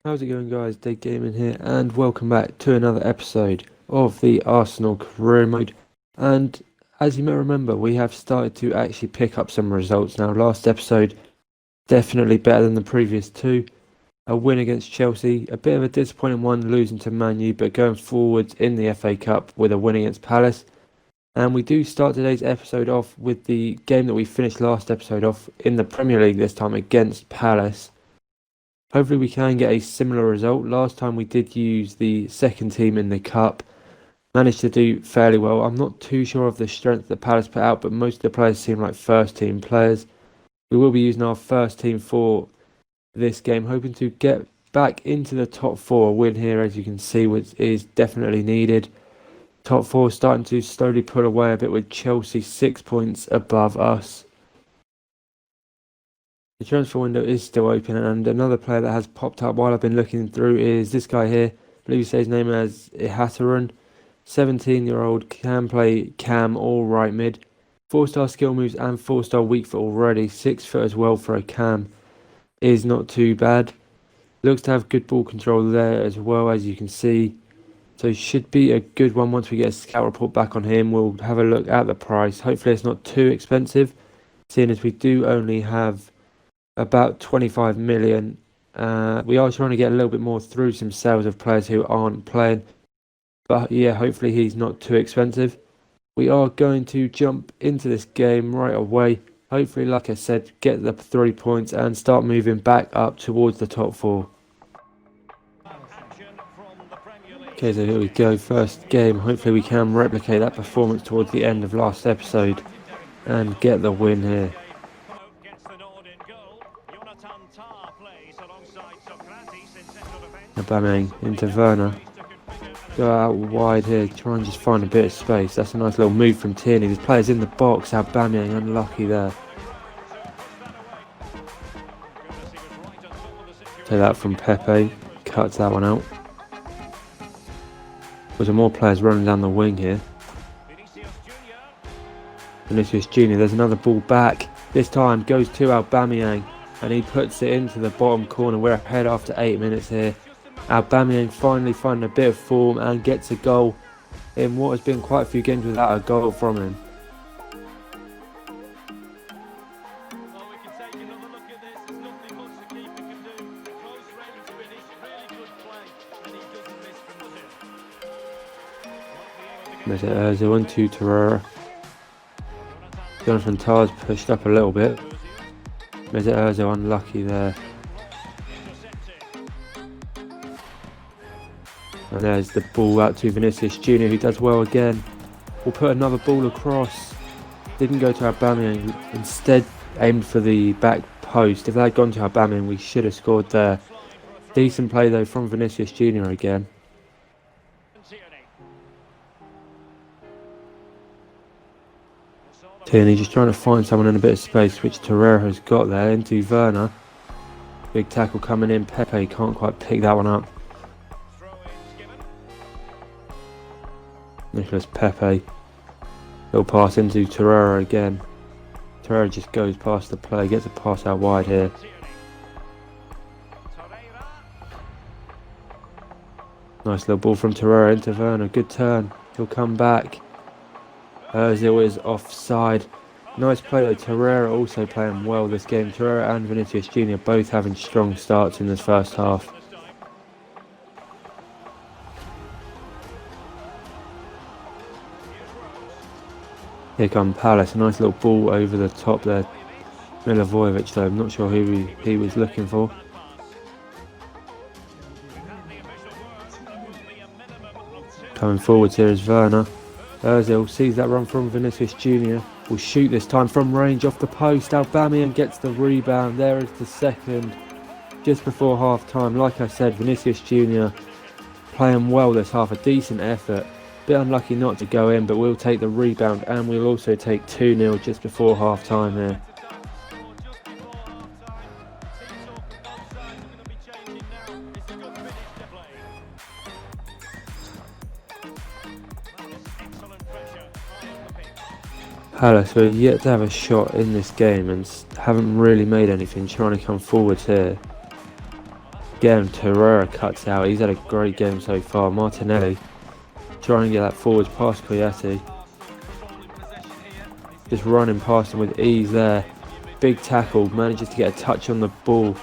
How's it going, guys? Dead Gaming here, and welcome back to another episode of the Arsenal Career Mode. And as you may remember, we have started to actually pick up some results now. Last episode, definitely better than the previous two. A win against Chelsea, a bit of a disappointing one, losing to Man U, but going forwards in the FA Cup with a win against Palace. And we do start today's episode off with the game that we finished last episode off in the Premier League, this time against Palace. Hopefully we can get a similar result. Last time we did use the second team in the cup. Managed to do fairly well. I'm not too sure of the strength that Palace put out, but most of the players seem like first team players. We will be using our first team for this game, hoping to get back into the top four. A win here, as you can see, which is definitely needed. Top four starting to slowly pull away a bit with Chelsea 6 points above us. The transfer window is still open, and another player that has popped up while I've been looking through is this guy here. I believe he says his name as Ihattaren. 17-year-old, can play cam or right mid. 4-star skill moves and 4-star weak foot already. 6 foot as well for a cam is not too bad. Looks to have good ball control there as well, as you can see. So should be a good one. Once we get a scout report back on him, we'll have a look at the price. Hopefully it's not too expensive, seeing as we do only have about 25 million. We are trying to get a little bit more through some sales of players who aren't playing, but yeah, hopefully he's not too expensive. We are going to jump into this game right away. Hopefully, like I said, get the 3 points and start moving back up towards the top four. Okay, so here we go, first game. Hopefully we can replicate that performance towards the end of last episode and get the win here. Aubameyang into Werner. Go out wide here, try and just find a bit of space. That's a nice little move from Tierney. There's players in the box. Aubameyang unlucky there. Take that from Pepe. Cuts that one out. There's more players running down the wing here. Vinicius Junior. There's another ball back. This time goes to Aubameyang, and he puts it into the bottom corner. We're ahead after 8 minutes here. Aubameyang finally finding a bit of form and gets a goal in what has been quite a few games without a goal from him. Mesut Ozil into Torreira. Jonathan Tah's pushed up a little bit. Mesut Ozil unlucky there. And there's the ball out to Vinicius Junior, who does well again. We'll put another ball across. Didn't go to Aubameyang. Instead aimed for the back post. If that had gone to Aubameyang, we should have scored there. Decent play though from Vinicius Junior again. Tierney just trying to find someone in a bit of space, which Torreira has got there, into Werner. Big tackle coming in. Pepe can't quite pick that one up. Nicolas Pepe. Little pass into Torreira again. Torreira just goes past the play, gets a pass out wide here. Nice little ball from Torreira into Werner. Good turn. He'll come back. Ozil is offside. Nice play though. Torreira also playing well this game. Torreira and Vinicius Junior both having strong starts in this first half. Here come Palace. A nice little ball over the top there. Milivojevic though. I'm not sure who he was looking for. Coming forwards here is Werner. Ozil sees that run from Vinicius Junior. Will shoot this time from range off the post. Aubameyang gets the rebound. There is the second just before half time. Like I said, Vinicius Junior playing well this half. A decent effort. Bit unlucky not to go in, but we'll take the rebound and we'll also take 2-0 just before half time here. Palace are yet to have a shot in this game and haven't really made anything, trying to come forwards here. Again, Torreira cuts out. He's had a great game so far. Martinelli trying to get that forwards past Kouyaté. Just running past him with ease there. Big tackle, manages to get a touch on the ball.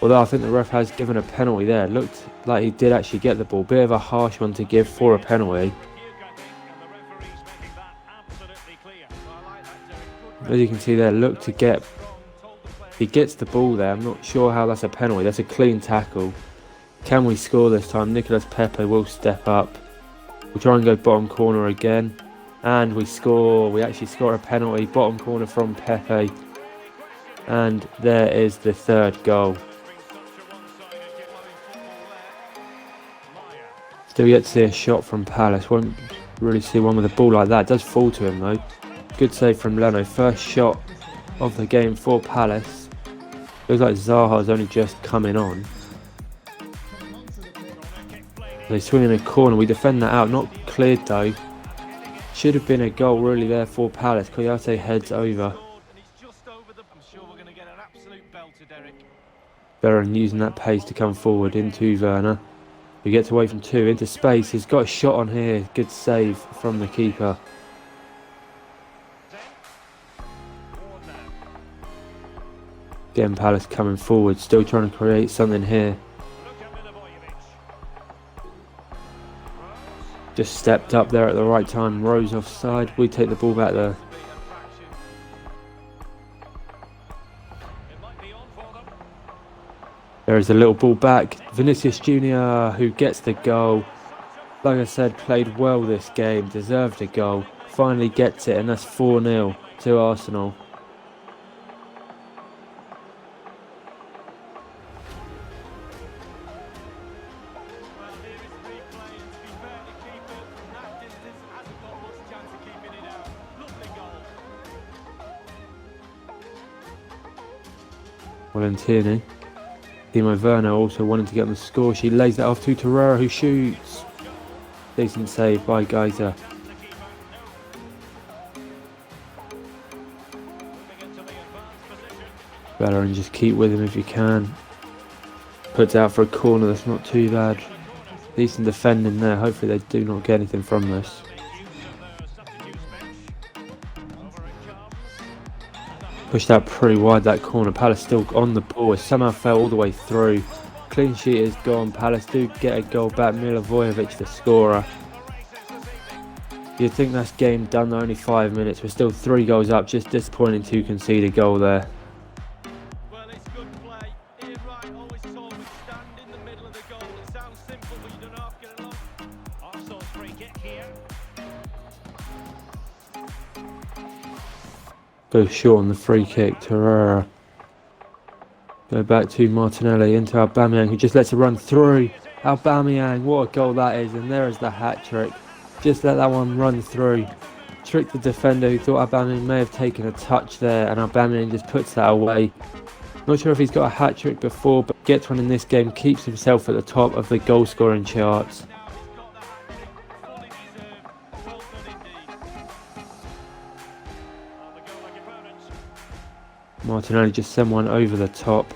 Although I think the ref has given a penalty there. It looked like he did actually get the ball. Bit of a harsh one to give for a penalty. As you can see there, look to get... He gets the ball there. I'm not sure how that's a penalty. That's a clean tackle. Can we score this time? Nicolas Pepe will step up. We'll try and go bottom corner again. And we score. We actually score a penalty. Bottom corner from Pepe. And there is the third goal. Still yet to see a shot from Palace. Won't really see one with a ball like that. It does fall to him though. Good save from Leno. First shot of the game for Palace. Looks like Zaha's only just coming on. They swing in a corner. We defend that out. Not cleared though. Should have been a goal really there for Palace. Kouyaté heads over. Veron using that pace to come forward into Werner. He gets away from two into space. He's got a shot on here. Good save from the keeper. Again, Palace coming forward, still trying to create something here. Just stepped up there at the right time. Rose offside. We take the ball back there. There is a little ball back. Vinicius Junior, who gets the goal. Like I said, played well this game. Deserved a goal. Finally gets it, and that's 4-0 to Arsenal. Valentini. Timo Werner also wanting to get on the score. She lays that off to Torreira, who shoots. Decent save by Geyser. Bellerin, just keep with him if you can. Puts out for a corner, that's not too bad. Decent defending there. Hopefully they do not get anything from this. Pushed out pretty wide that corner. Palace still on the ball. It somehow fell all the way through. Clean sheet is gone. Palace do get a goal back. Milivojevic the scorer. You'd think that's game done. Only 5 minutes. We're still 3 goals up. Just disappointing to concede a goal there. Well, it's good play. Ian Wright always told me stand in the middle of the goal. It sounds simple, but you don't have to get along. Arsenal's free kick here. Goes short on the free kick. Torreira. Go back to Martinelli into Aubameyang, who just lets it run through. Aubameyang, what a goal that is, and there is the hat-trick. Just let that one run through. Tricked the defender who thought Aubameyang may have taken a touch there, and Aubameyang just puts that away. Not sure if he's got a hat-trick before, but gets one in this game, keeps himself at the top of the goal-scoring charts. Martinelli just sent one over the top.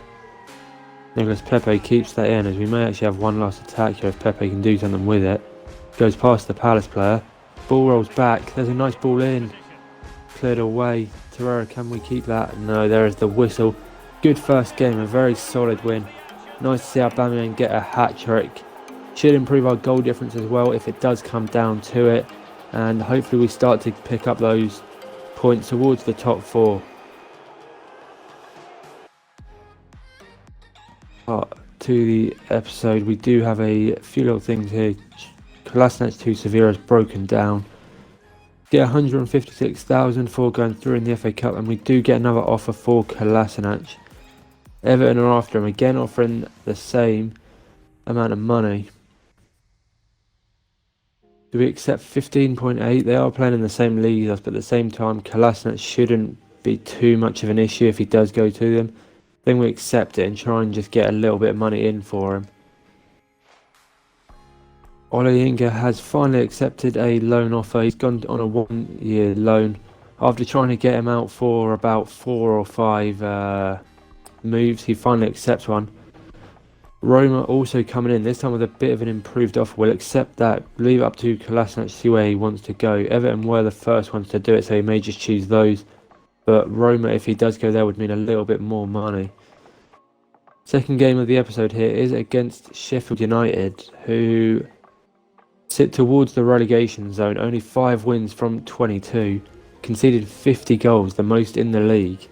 Nicolas Pepe keeps that in, as we may actually have one last attack here if Pepe can do something with it. Goes past the Palace player. Ball rolls back. There's a nice ball in. Cleared away. Torreira, can we keep that? No, there is the whistle. Good first game, a very solid win. Nice to see Aubameyang get a hat-trick. Should improve our goal difference as well if it does come down to it. And hopefully we start to pick up those points towards the top 4. To the episode, we do have a few little things here. Kolasinac to Sevilla has broken down. Get 156,000 for going through in the FA Cup, and we do get another offer for Kolasinac. Everton are after him again, offering the same amount of money. Do we accept 15.8? They are playing in the same league as us, but at the same time, Kolasinac shouldn't be too much of an issue if he does go to them. Then we accept it and try and just get a little bit of money in for him. Ole Inga has finally accepted a loan offer. He's gone on a 1-year loan after trying to get him out for about 4 or 5 moves. He finally accepts one. Roma also coming in, this time with a bit of an improved offer. We'll accept that, leave it up to Kolasinac, see where he wants to go. Everton were the first ones to do it, so he may just choose those. But Roma, if he does go there, would mean a little bit more money. Second game of the episode here is against Sheffield United, who sit towards the relegation zone, only 5 wins from 22, conceded 50 goals, the most in the league.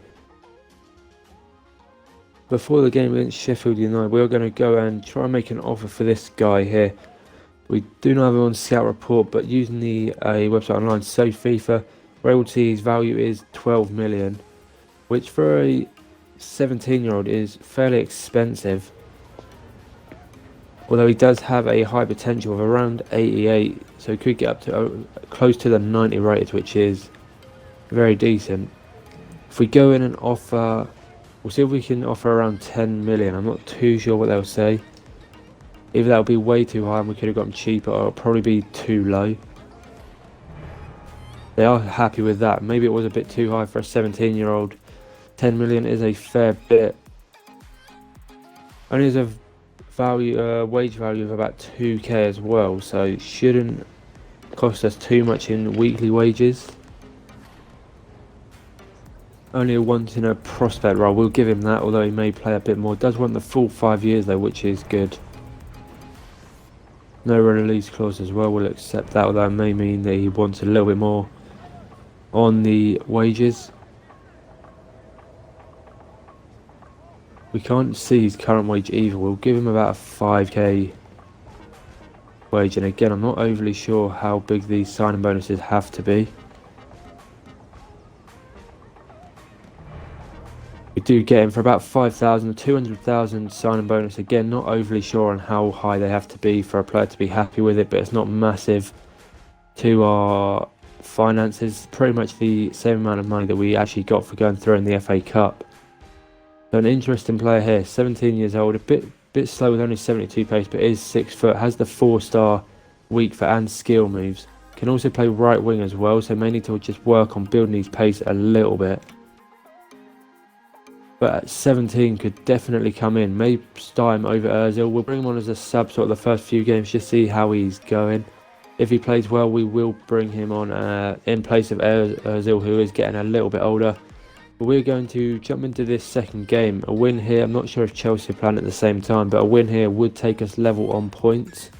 Before the game against Sheffield United, we are going to go and try and make an offer for this guy here. We do not have him on Scout Report, but using the website online, SoFIFA, we're able to see his value is 12 million, which for a 17-year-old is fairly expensive. Although he does have a high potential of around 88, so he could get up to close to the 90 rated, which is very decent. If we go in and offer, we'll see if we can offer around 10 million. I'm not too sure what they'll say. Either that'll be way too high and we could have gotten cheaper, or it'll probably be too low. They are happy with that. Maybe it was a bit too high for a 17-year-old. 10 million is a fair bit. Only has a wage value of about 2k as well, so it shouldn't cost us too much in weekly wages. Only a once in a prospect role, we'll give him that, although he may play a bit more. Does want the full 5 years though, which is good. No release clause as well, we'll accept that, although it may mean that he wants a little bit more on the wages. We can't see his current wage either. We'll give him about a 5k wage, and again I'm not overly sure how big these signing bonuses have to be. We do get him for about 5,000, 200,000 signing bonus. Again, not overly sure on how high they have to be for a player to be happy with it, but it's not massive to our finances. Pretty much the same amount of money that we actually got for going through in the FA Cup. So an interesting player here, 17 years old, a bit slow with only 72 pace, but is 6 foot, has the 4-star weak foot and skill moves. Can also play right wing as well, so may need to just work on building his pace a little bit. But at 17 could definitely come in. May start him over Ozil. We'll bring him on as a sub sort of the first few games, just see how he's going. If he plays well, we will bring him on in place of Ozil, who is getting a little bit older. But we're going to jump into this second game. A win here, I'm not sure if Chelsea are playing at the same time, but a win here would take us level on points.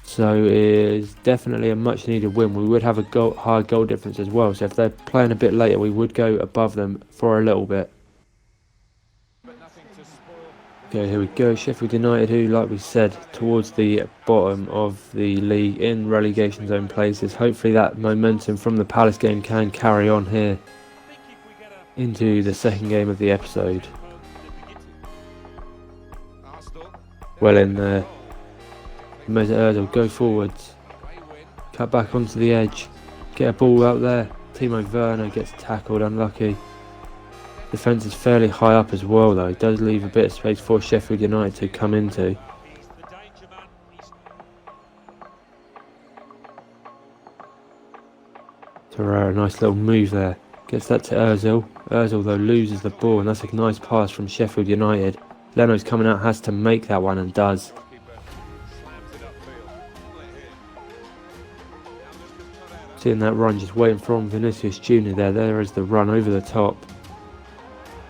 So it is definitely a much needed win. We would have a high goal difference as well. So if they're playing a bit later, we would go above them for a little bit. Okay, here we go. Sheffield United, who, like we said, towards the bottom of the league in relegation zone places. Hopefully that momentum from the Palace game can carry on here into the second game of the episode. Well in there. Mesut Ozil go forwards, cut back onto the edge, get a ball out there. Timo Werner gets tackled, unlucky. Defence is fairly high up as well though, it does leave a bit of space for Sheffield United to come into. Torreira, nice little move there. Gets that to Ozil. Ozil though loses the ball, and that's a nice pass from Sheffield United. Leno's coming out, has to make that one, and does. Seeing that run, just waiting from Vinicius Junior there. There is the run over the top.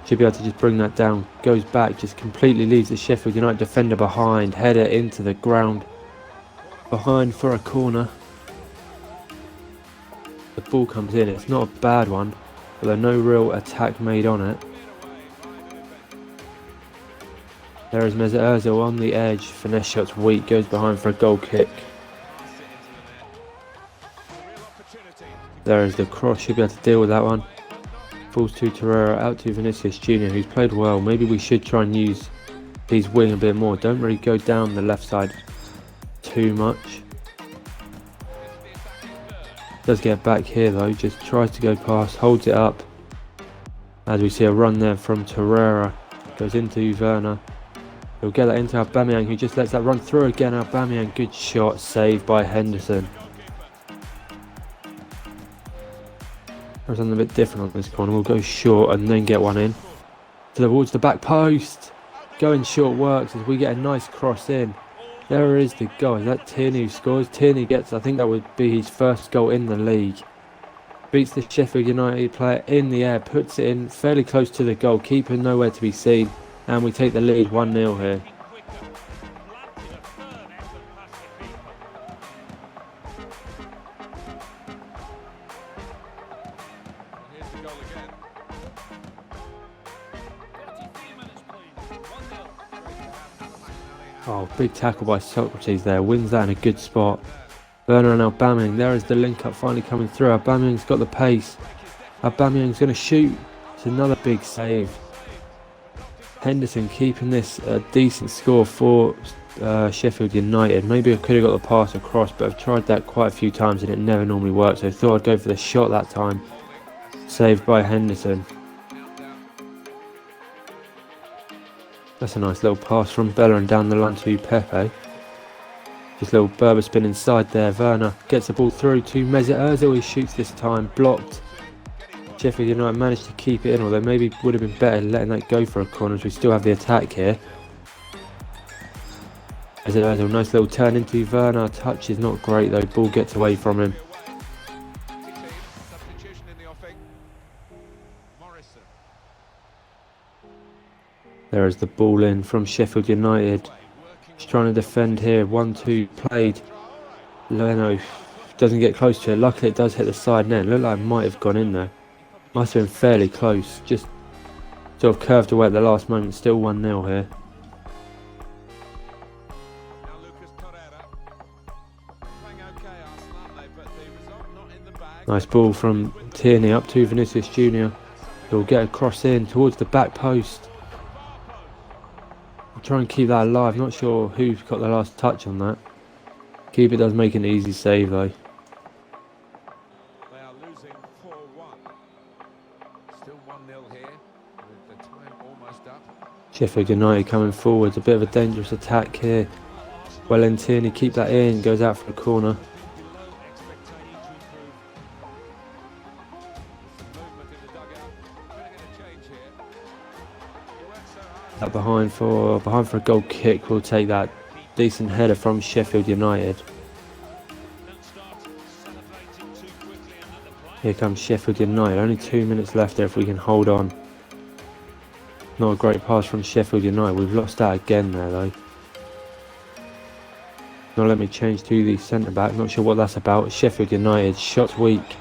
Should be able to just bring that down. Goes back, just completely leaves the Sheffield United defender behind. Header into the ground. Behind for a corner. The ball comes in. It's not a bad one, although no real attack made on it. There is Mesut Ozil on the edge. Finesse shot's weak. Goes behind for a goal kick. There is the cross. Should be able to deal with that one. Falls to Torreira, out to Vinicius Junior, who's played well. Maybe we should try and use his wing a bit more. Don't really go down the left side too much. Does get back here though, just tries to go past, holds it up. As we see a run there from Torreira, goes into Werner. He'll get that into Aubameyang, who just lets that run through again. Aubameyang, good shot, saved by Henderson. Something a bit different on this corner. We'll go short and then get one in towards the back post. going short works as we get a nice cross in. There is the goal. Is that Tierney who scores? Tierney gets, I think that would be his first goal in the league. Beats the Sheffield United player in the air, puts it in fairly close to the goal, keeper nowhere to be seen, and we take the lead 1-0 here. Here's the goal again. 33 minutes, please. 1-0. Oh, big tackle by Socrates there, wins that in a good spot. Werner and Aubameyang, there is the link up finally coming through. Aubameyang's got the pace. Aubameyang's going to shoot. It's another big save. Henderson keeping this a decent score for Sheffield United. Maybe I could have got the pass across, but I've tried that quite a few times and it never normally works. So I thought I'd go for the shot that time. Saved by Henderson. That's a nice little pass from Bellerin down the line to Pepe. This little Berber spin inside there. Werner gets the ball through to Mesut Ozil. He shoots this time, blocked. Sheffield United managed to keep it in, although maybe would have been better letting that go for a corner, as we still have the attack here. Mesut Ozil, nice little turn into Werner. Touch is not great though. Ball gets away from him. Substitution in the offing. Morrison. There is the ball in from Sheffield United. He's trying to defend here. 1-2 played. Leno doesn't get close to it. Luckily it does hit the side net. Looked like it might have gone in there. Must have been fairly close. Just sort of curved away at the last moment. Still 1-0 here. Now Lucas Torreira. Playing okay, Arsenal, aren't they? But the result not in the bag. Nice ball from Tierney up to Vinicius Junior. He'll get a cross in towards the back post. Try and keep that alive. Not sure who's got the last touch on that. Keeper does make an easy save though. They are losing 4-1. Still 1-0 here, with the time almost up. Sheffield United coming forwards. A bit of a dangerous attack here. Well in Tierney, keep that in. Goes out for a corner. That behind for a goal kick. We'll take that. Decent header from Sheffield United. Here comes Sheffield United. Only 2 minutes left there if we can hold on. Not a great pass from Sheffield United. We've lost that again there though. Now let me change to the centre back. Not sure what that's about. Sheffield United, shots weak.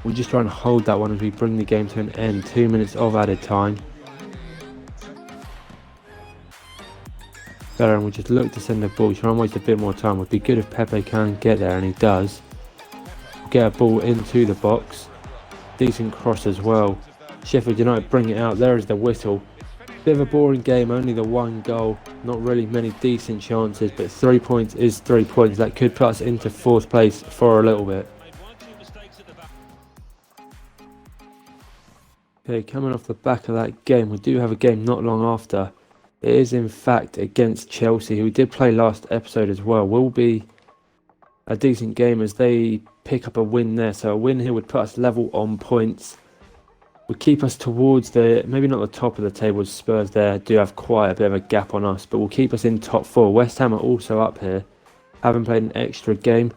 We'll just try and hold that one as we bring the game to an end. 2 minutes of added time. Bellerin will just look to send the ball. Try and waste a bit more time. Would be good if Pepe can get there, and he does. Get a ball into the box. Decent cross as well. Sheffield United bring it out. There is the whistle. Bit of a boring game, only the one goal. Not really many decent chances, but 3 points is 3 points. That could put us into 4th place for a little bit. Okay, coming off the back of that game, we do have a game not long after. It is in fact against Chelsea, who we did play last episode as well. Will be a decent game as they pick up a win there. So a win here would put us level on points. Would keep us towards the, maybe not the top of the table. Spurs there do have quite a bit of a gap on us, but will keep us in top 4. West Ham are also up here. Haven't played an extra game.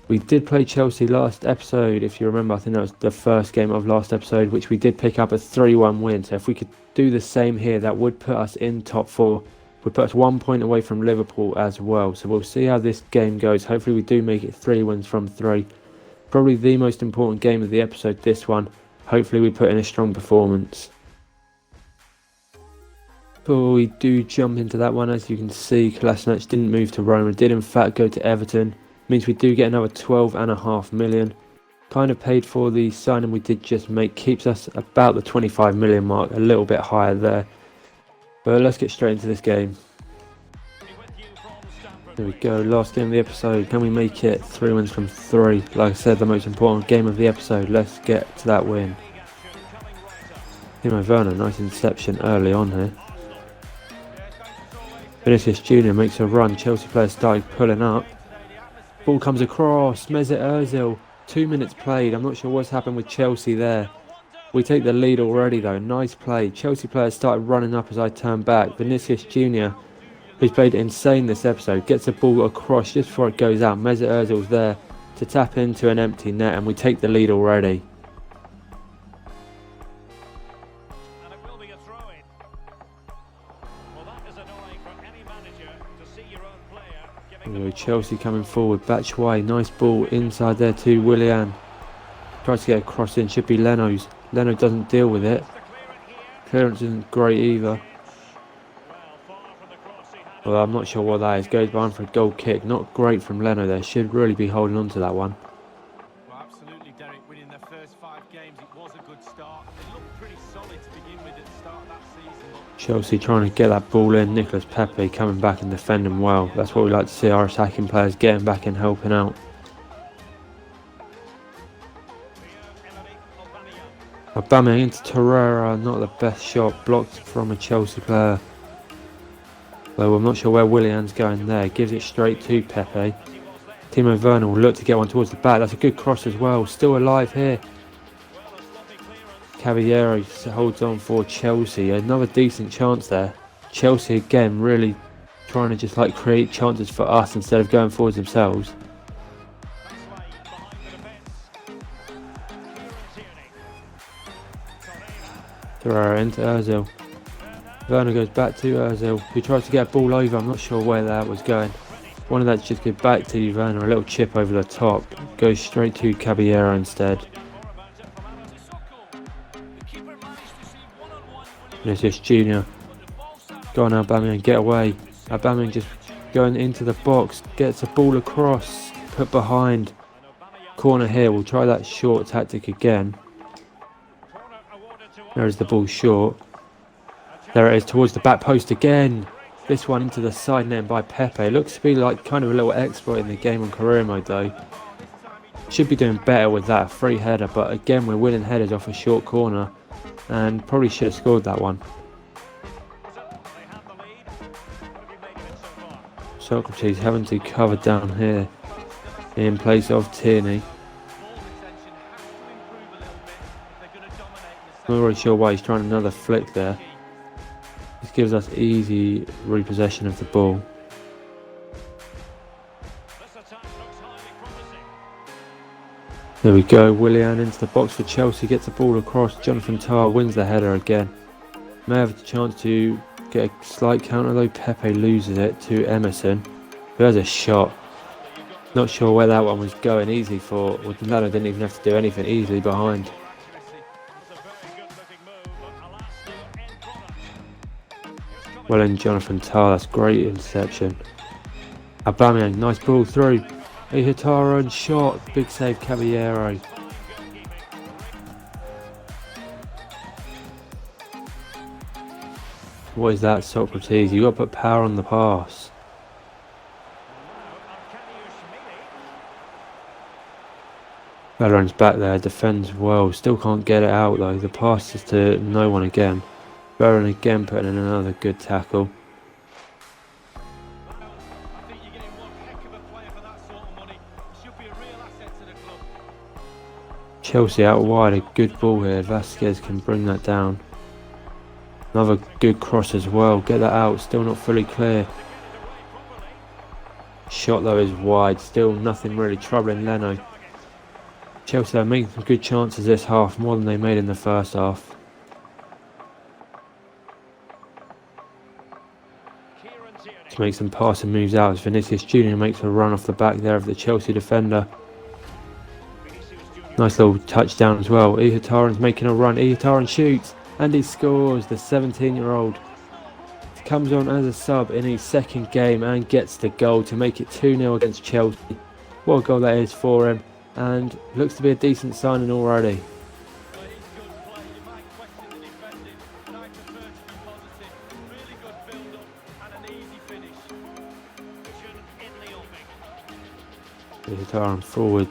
We did play Chelsea last episode, if you remember. I think that was the first game of last episode, which we did pick up a 3-1 win. So if we could do the same here, that would put us in top 4. Would put us 1 point away from Liverpool as well. So we'll see how this game goes. Hopefully we do make it 3 wins from 3. Probably the most important game of the episode, this one. Hopefully we put in a strong performance. Before we do jump into that one, as you can see, Kolasinac didn't move to Roma. Did in fact go to Everton. Means we do get another 12.5 million. Kind of paid for the signing we did just make. Keeps us about the 25 million mark, a little bit higher there. But let's get straight into this game. There we go, last game of the episode. Can we make it 3 wins from 3? Like I said, the most important game of the episode. Let's get to that win. Timo Werner, nice interception early on here. Vinicius Junior makes a run. Chelsea players started pulling up. Ball comes across. Mesut Ozil. 2 minutes played. I'm not sure what's happened with Chelsea there. We take the lead already though. Nice play. Chelsea players started running up as I turned back. Vinicius Jr., who's played insane this episode, gets the ball across just before it goes out. Mesut Ozil's there to tap into an empty net, and we take the lead already. And it will be a throw-in. Well, that is annoying for any manager to see your own player giving Chelsea coming forward. Batshuayi, nice ball inside there to Willian. Tries to get a cross in, should be Leno's. Leno doesn't deal with it. Clearance isn't great either. Well, I'm not sure what that is. Goes behind for a goal kick. Not great from Leno there. Should really be holding on to that one. Well, absolutely, Derek. Winning their first 5 games, it was a good start. They looked pretty solid to begin with at the start of that season. Chelsea trying to get that ball in. Nicolas Pepe coming back and defending well. That's what we like to see, our attacking players getting back and helping out. Aubameyang into Torreira, not the best shot, blocked from a Chelsea player. Though I'm not sure where Willian's going there. Gives it straight to Pepe. Timo Werner will look to get one towards the back. That's a good cross as well. Still alive here. Caballero holds on for Chelsea. Another decent chance there. Chelsea again really trying to just like create chances for us instead of going forwards themselves. Torreira into Ozil. Werner goes back to Ozil, who tries to get a ball over. I'm not sure where that was going. One of that's just go back to Werner, a little chip over the top. Goes straight to Caballero instead. Vinicius Jr. Go on Aubameyang, get away. Aubameyang just going into the box, gets the ball across, put behind. Corner here, we'll try that short tactic again. There is the ball short. There it is towards the back post again. This one into the side net by Pepe. Looks to be like kind of a little exploit in the game on career mode though. Should be doing better with that free header, but again we're winning headers off a short corner and probably should have scored that one. Socrates having to cover down here in place of Tierney. Not really sure why he's trying another flick there. This gives us easy repossession of the ball. There we go, Willian into the box for Chelsea, gets the ball across. Jonathan Tah wins the header again. May have a chance to get a slight counter though. Pepe loses it to Emerson, who has a shot. Not sure where that one was going. Easy for Leno, didn't even have to do anything, easily behind. Well in Jonathan Tah, that's great interception. Aubameyang, nice ball through. Ihatara shot, big save Caballero. What is that, Socrates? You got to put power on the pass. Bellerin's back there, defends well, still can't get it out though. The pass is to no one again. Bellerin again putting in another good tackle. Chelsea out wide, a good ball here. Vasquez can bring that down. Another good cross as well. Get that out, still not fully clear. Shot though is wide, still nothing really troubling Leno. Chelsea are making some good chances this half, more than they made in the first half. To make some passing moves out as Vinicius Jr. makes a run off the back there of the Chelsea defender. Nice little touchdown as well. Ihatara's making a run. Ihatara shoots and he scores. The 17-year-old comes on as a sub in his second game and gets the goal to make it 2-0 against Chelsea. What a goal that is for him, and looks to be a decent signing already. Ihatara forward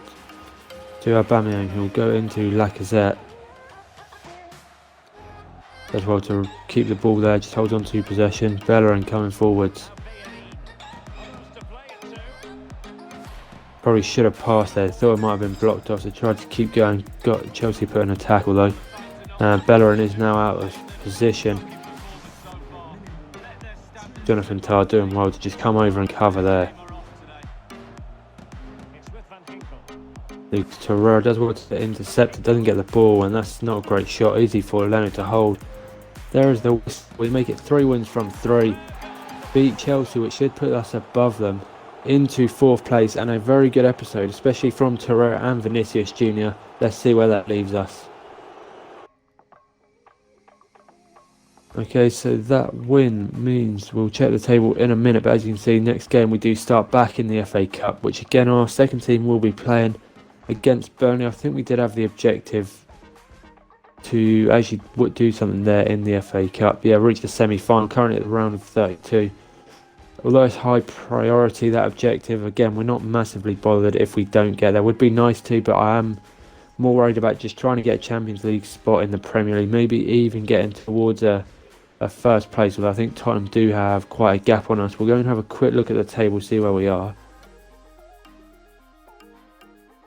to Aubameyang, who will go into Lacazette. As well to keep the ball there, just holds on to possession. Bellerin coming forwards. Probably should have passed there, thought it might have been blocked off, so tried to keep going. Got Chelsea putting a tackle though. Bellerin is now out of position. Jonathan Tah doing well to just come over and cover there. Luke Torreira does well to intercept, doesn't get the ball, and that's not a great shot. Easy for Leonard to hold. There is the whistle. We make it 3 wins from 3. Beat Chelsea, which should put us above them, into 4th place, and a very good episode, especially from Torreira and Vinicius Jr. Let's see where that leaves us. Okay, so that win means we'll check the table in a minute, but as you can see, next game we do start back in the FA Cup, which again our second team will be playing against Burnley. I think we did have the objective to actually do something there in the FA Cup. Yeah, reach the semi-final, currently at the round of 32. Although it's high priority, that objective, again, we're not massively bothered if we don't get there. Would be nice to, but I am more worried about just trying to get a Champions League spot in the Premier League, maybe even getting towards a first place. Well, I think Tottenham do have quite a gap on us. We'll go and have a quick look at the table, see where we are.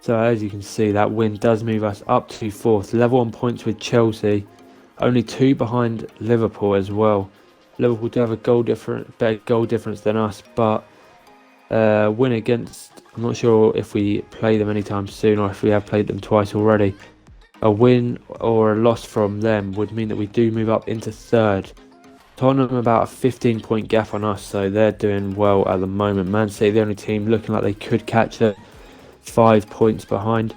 So as you can see, that win does move us up to 4th, level on points with Chelsea, only 2 behind Liverpool as well. Liverpool do have a better goal difference than us, but win against, I'm not sure if we play them anytime soon or if we have played them twice already. A win or a loss from them would mean that we do move up into 3rd. Tottenham about a 15-point gap on us, so they're doing well at the moment. Man City, the only team looking like they could catch it, 5 points behind.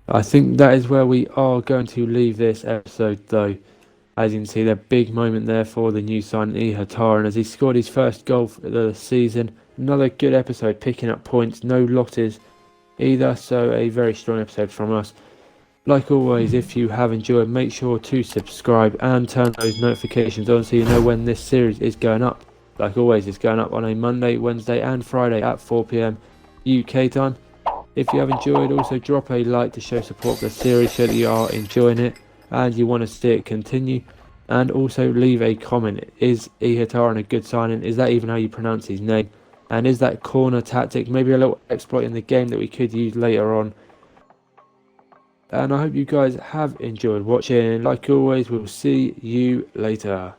I think that is where we are going to leave this episode though. As you can see, the big moment there for the new signing Ihataren as he scored his first goal for the season. Another good episode, picking up points, no losses either, so a very strong episode from us. Like always, if you have enjoyed, make sure to subscribe and turn those notifications on so you know when this series is going up. Like always, it's going up on a Monday, Wednesday and Friday at 4 PM UK time. If you have enjoyed, also drop a like to show support for the series, show that you are enjoying it and you want to see it continue. And also leave a comment. Is Ihataren a good signing? Is that even how you pronounce his name? And is that corner tactic maybe a little exploit in the game that we could use later on? And I hope you guys have enjoyed watching. Like always, we'll see you later.